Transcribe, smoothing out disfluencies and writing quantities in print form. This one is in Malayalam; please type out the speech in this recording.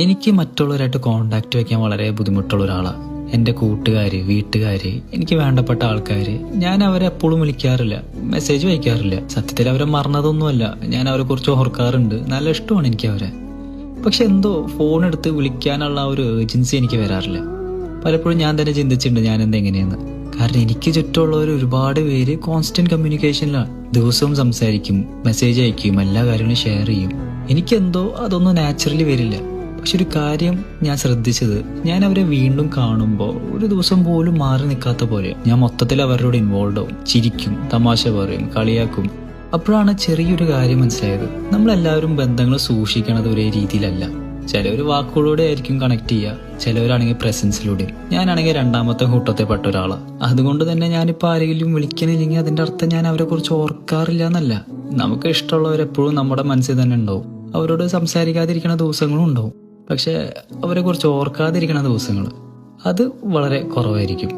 എനിക്ക് മറ്റുള്ളവരായിട്ട് കോണ്ടാക്ട് വയ്ക്കാൻ വളരെ ബുദ്ധിമുട്ടുള്ള ഒരാളാണ്. എൻ്റെ കൂട്ടുകാർ, വീട്ടുകാർ, എനിക്ക് വേണ്ടപ്പെട്ട ആൾക്കാർ, ഞാൻ അവരെ എപ്പോഴും വിളിക്കാറില്ല, മെസ്സേജ് വയ്ക്കാറില്ല. സത്യത്തിൽ അവരെ മറന്നതൊന്നുമല്ല, ഞാൻ അവരെ കുറിച്ച് ഓർക്കാറുണ്ട്, നല്ല ഇഷ്ടമാണ് എനിക്ക് അവരെ. പക്ഷെ എന്തോ ഫോൺ എടുത്ത് വിളിക്കാനുള്ള ഒരു ഏർജൻസി എനിക്ക് വരാറില്ല. പലപ്പോഴും ഞാൻ തന്നെ ചിന്തിച്ചിട്ടുണ്ട് ഞാൻ എന്തെങ്ങനെയെന്ന്. കാരണം എനിക്ക് ചുറ്റുമുള്ളവർ ഒരുപാട് പേര് കോൺസ്റ്റന്റ് കമ്മ്യൂണിക്കേഷനിലാണ്. ദിവസവും സംസാരിക്കും, മെസ്സേജ് അയക്കും, എല്ലാ കാര്യങ്ങളും ഷെയർ ചെയ്യും. എനിക്കെന്തോ അതൊന്നും നാച്ചുറലി വരില്ല. പക്ഷെ ഒരു കാര്യം ഞാൻ ശ്രദ്ധിച്ചത്, ഞാൻ അവരെ വീണ്ടും കാണുമ്പോൾ ഒരു ദിവസം പോലും മാറി നിൽക്കാത്ത പോലെ ഞാൻ മൊത്തത്തിൽ അവരോട് ഇൻവോൾവ് ആവും, ചിരിക്കും, തമാശ പറയും, കളിയാക്കും. അപ്പോഴാണ് ചെറിയൊരു കാര്യം മനസ്സിലായത്. നമ്മളെല്ലാവരും ബന്ധങ്ങൾ സൂക്ഷിക്കണത് ഒരേ രീതിയിലല്ല. ചിലവർ വാക്കുകളോടെ ആയിരിക്കും കണക്ട് ചെയ്യുക, ചിലവരാണെങ്കിൽ പ്രസൻസിലൂടെ. ഞാനാണെങ്കിൽ രണ്ടാമത്തെ കൂട്ടത്തെ പെട്ട ഒരാളാണ്. അതുകൊണ്ട് തന്നെ ഞാനിപ്പോൾ ആരെങ്കിലും വിളിക്കണില്ലെങ്കിൽ അതിൻ്റെ അർത്ഥം ഞാൻ അവരെ കുറിച്ച് ഓർക്കാറില്ല എന്നല്ല. നമുക്ക് ഇഷ്ടമുള്ളവരെപ്പോഴും നമ്മുടെ മനസ്സിൽ തന്നെ ഉണ്ടാവും. അവരോട് സംസാരിക്കാതിരിക്കുന്ന ദിവസങ്ങളും ഉണ്ടാവും. പക്ഷെ അവരെ കുറിച്ച് ഓർക്കാതിരിക്കുന്ന ദിവസങ്ങൾ അത് വളരെ കുറവായിരിക്കും.